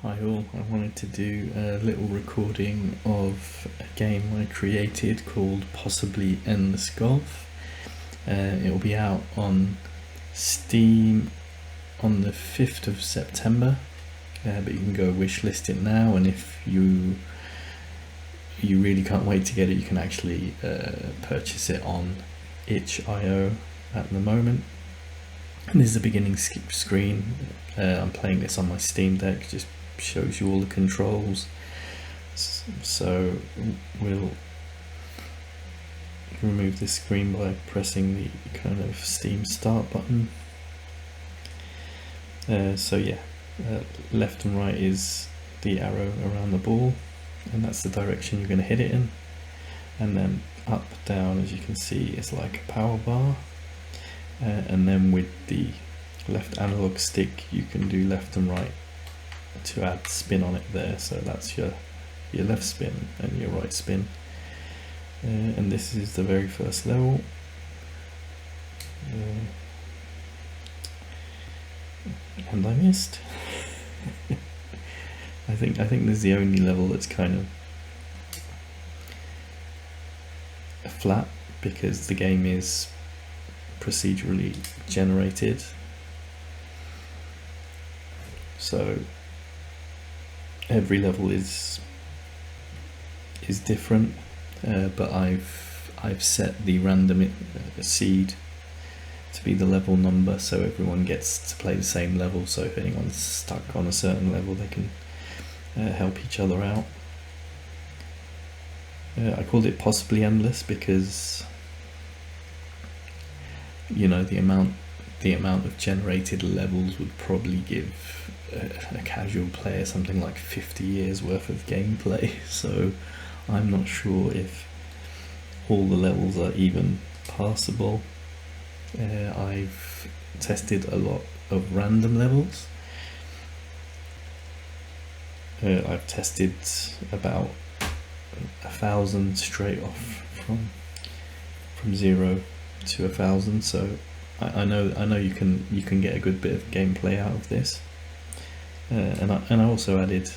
Hi all, I wanted to do a little recording of a game I created called Possibly Endless Golf. It'll be out on Steam on the 5th of September, but you can go wishlist it now, and if you really can't wait to get it, you can actually purchase it on itch.io at the moment. And this is the beginning screen. I'm playing this on my Steam Deck, just shows you all the controls. So we'll remove this screen by pressing the kind of Steam Start button. Left and right is the arrow around the ball, and that's the direction you're going to hit it in. And then up, down, as you can see, is like a power bar. And then with the left analog stick you can do left and right to add spin on it there, so that's your left spin and your right spin. And this is the very first level. And I missed. I think this is the only level that's kind of flat, because the game is procedurally generated. So every level is different, but I've set the random seed to be the level number, so everyone gets to play the same level. So if anyone's stuck on a certain level, they can help each other out. I called it Possibly Endless because, you know, the amount of generated levels would probably give a casual player something like 50 years worth of gameplay. So I'm not sure if all the levels are even passable. I've tested a lot of random levels. I've tested about 1,000 straight off from 0 to 1,000, so I know you can get a good bit of gameplay out of this. And I also added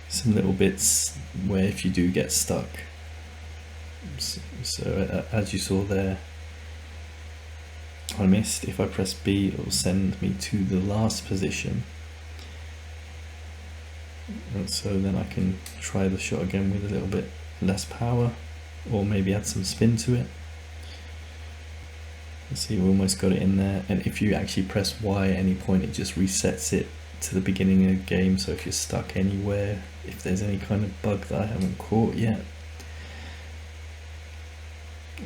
some little bits where if you do get stuck, so as you saw there, I missed. If I press B, it will send me to the last position, and so then I can try the shot again with a little bit less power, or maybe add some spin to it. See, we almost got it in there, and if you actually press Y at any point, it just resets it to the beginning of the game. So if you're stuck anywhere, if there's any kind of bug that I haven't caught yet,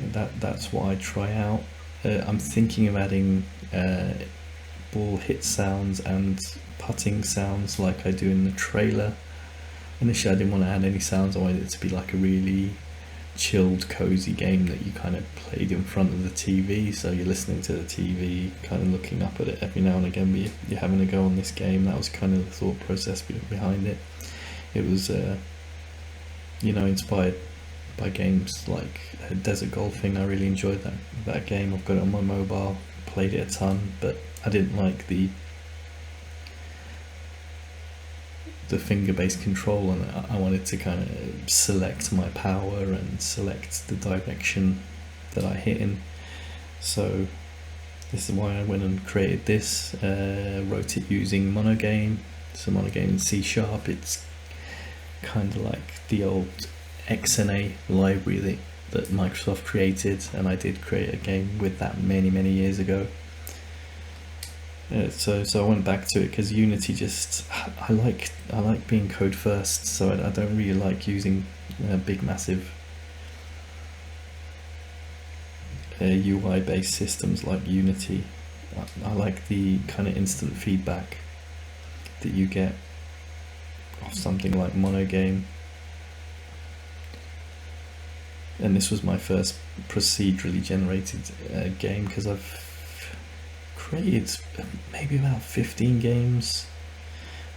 that's what I try out. I'm thinking of adding ball hit sounds and putting sounds like I do in the trailer. Initially I didn't want to add any sounds. I wanted it to be like a really chilled, cozy game that you kind of played in front of the TV, so you're listening to the TV, kind of looking up at it every now and again, but you're having a go on this game. That was kind of the thought process behind it. It was inspired by games like Desert Golfing. I really enjoyed that game. I've got it on my mobile, played it a ton, but I didn't like the finger-based control, and I wanted to kind of select my power and select the direction that I hit in. So this is why I went and created this. Wrote it using monogame. So monogame in C#. It's kind of like the old XNA library that Microsoft created, and I did create a game with that many years ago. So I went back to it because Unity I like being code first, so I don't really like using big massive UI based systems like Unity. I like the kind of instant feedback that you get off something like monogame. And this was my first procedurally generated game, because I've created maybe about 15 games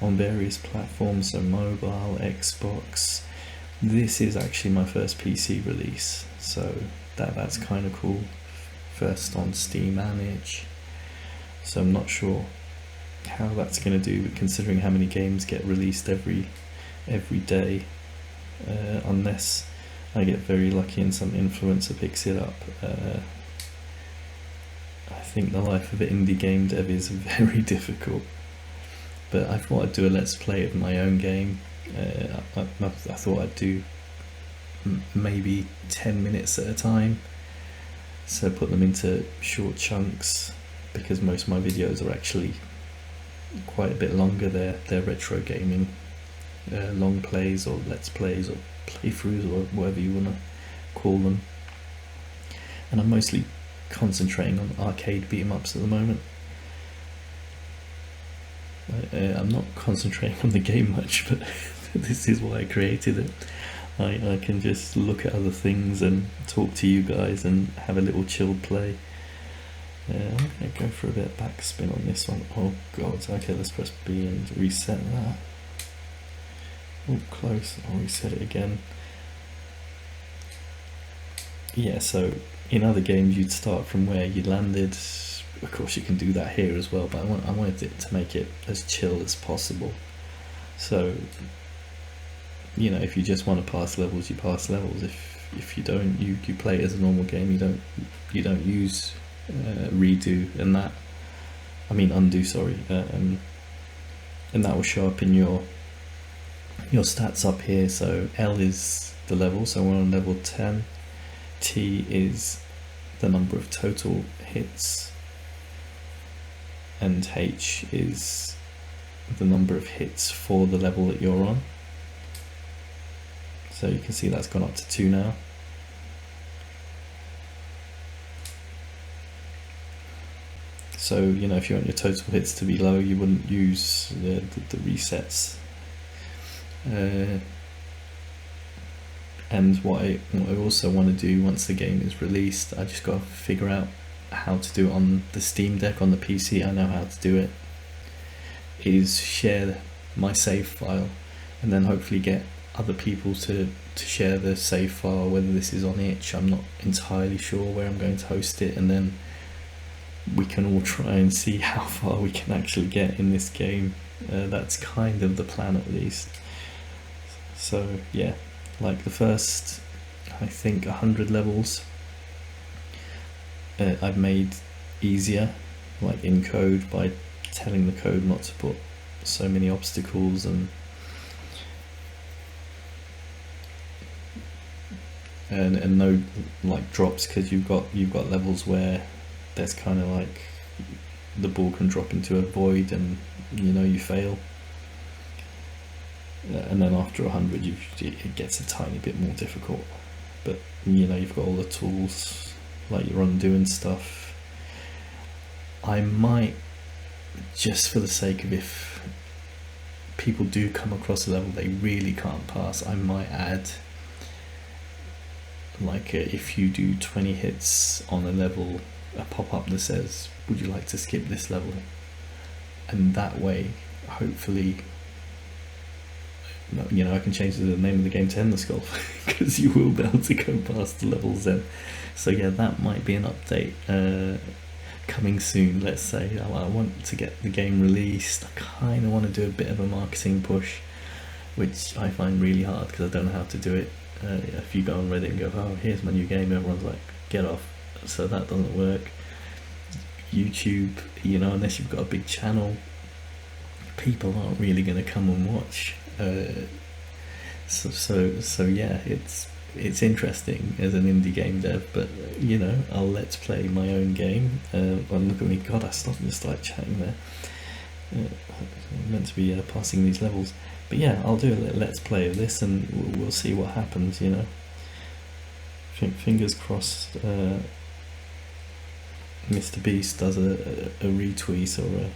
on various platforms, so mobile, Xbox. This is actually my first PC release, so that's kind of cool. First on Steam and itch, so I'm not sure how that's going to do, considering how many games get released every day, unless I get very lucky and some influencer picks it up. I think the life of an indie game dev is very difficult. But I thought I'd do a let's play of my own game. I thought I'd do maybe 10 minutes at a time, so put them into short chunks, because most of my videos are actually quite a bit longer. They're retro gaming long plays or let's plays or playthroughs or whatever you want to call them, and I'm mostly concentrating on arcade beat 'em ups at the moment. I'm not concentrating on the game much, but this is why I created it. I can just look at other things and talk to you guys and have a little chilled play. I'm going to go for a bit of backspin on this one. Oh god, okay, let's press B and reset that. Oh, close. I'll reset it again. Yeah, so in other games you'd start from where you landed. Of course you can do that here as well, but I wanted it to make it as chill as possible. So, you know, if you just want to pass levels, you pass levels. If you don't, you play it as a normal game. You don't use redo and that. I mean undo, sorry. And that will show up in your stats up here. So L is the level, so we're on level 10. T is the number of total hits, and H is the number of hits for the level that you're on. So you can see that's gone up to 2 now. So, you know, if you want your total hits to be low, you wouldn't use the resets. And what I also want to do once the game is released, I just got to figure out how to do it on the Steam Deck. On the PC I know how to do it, is share my save file and then hopefully get other people to share the save file, whether this is on itch, I'm not entirely sure where I'm going to host it, and then we can all try and see how far we can actually get in this game. That's kind of the plan, at least. So yeah, like the first, I think 100 levels I've made easier, like in code, by telling the code not to put so many obstacles and no like drops, because you've got levels where there's kind of like the ball can drop into a void and you know you fail, and then after 100 it gets a tiny bit more difficult, but you know you've got all the tools like your undo and stuff. I might, just for the sake of if people do come across a level they really can't pass, I might add like if you do 20 hits on a level, a pop-up that says would you like to skip this level, and that way hopefully, you know, I can change the name of the game to Endless Golf because you will be able to go past the levels then. So yeah, that might be an update coming soon. Let's say I want to get the game released. I kind of want to do a bit of a marketing push, which I find really hard because I don't know how to do it. If you go on Reddit and go, oh, here's my new game, everyone's like, get off. So that doesn't work. YouTube, you know, unless you've got a big channel, people aren't really going to come and watch. So yeah, it's interesting as an indie game dev, but you know, I'll let's play my own game. Well, look at me, God, I just like chatting there. I'm meant to be passing these levels, but yeah, I'll do a let's play of this and we'll see what happens, you know. Fingers crossed Mr. Beast does a retweet or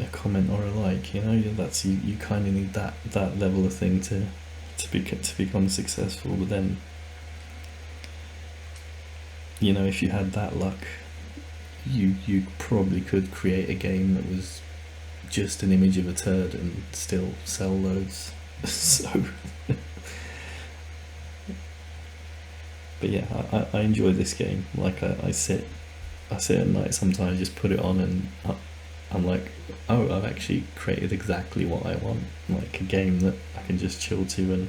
a comment or a like, you know. That's you kind of need that level of thing to become successful. But then, you know, if you had that luck, you probably could create a game that was just an image of a turd and still sell loads. So but yeah, I enjoy this game. Like I sit I sit at night sometimes, just put it on, and I'm like, oh, I've actually created exactly what I want, like a game that I can just chill to. And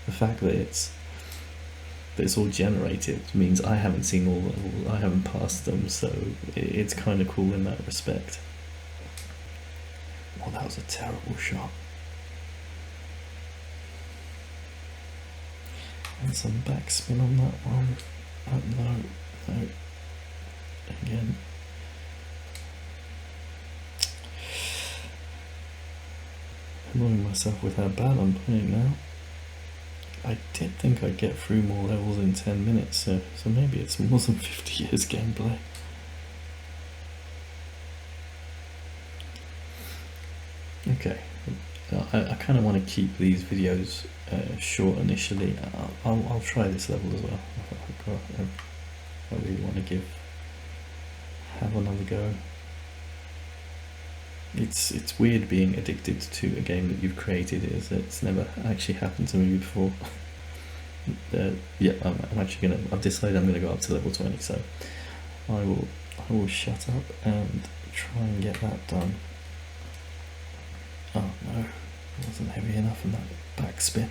the fact that it's all generated means I haven't seen all the, I haven't passed them, so it's kind of cool in that respect. Oh, that was a terrible shot. And some backspin on that one. Oh, no. Again. Annoying myself with how bad I'm playing now. I did think I'd get through more levels in 10 minutes, so maybe it's more than 50 years gameplay. Okay, I kind of want to keep these videos short initially. I'll try this level as well. I really want to have another go. It's weird being addicted to a game that you've created. It's never actually happened to me before. Yeah, I'm actually gonna. I've decided I'm gonna go up to level 20, so I will shut up and try and get that done. Oh no, it wasn't heavy enough in that backspin.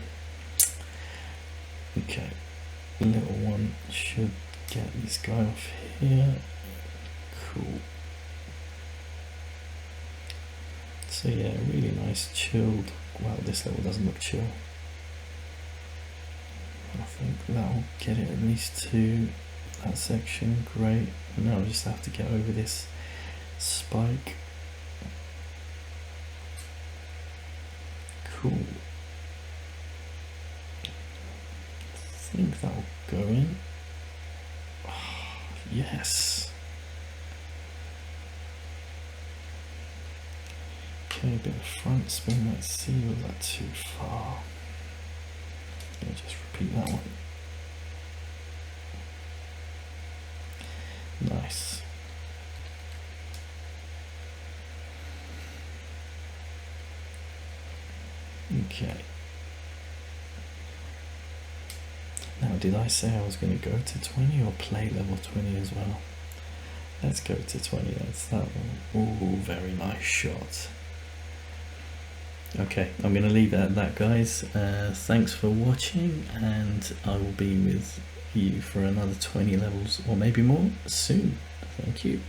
Okay, little one should get this guy off here. Cool. So yeah, really nice chilled. Well, this level doesn't look chill. I think that'll get it at least to that section. Great. Now I just have to get over this spike. Cool. I think that'll go in. Oh, yes. Okay, a bit of front spin. Let's see, was that too far? Let me just repeat that one. Nice. Okay. Now, did I say I was going to go to 20 or play level 20 as well? Let's go to 20. That's that one. Ooh, very nice shot. Okay, I'm going to leave it at that, guys. Thanks for watching, and I will be with you for another 20 levels or maybe more soon. Thank you.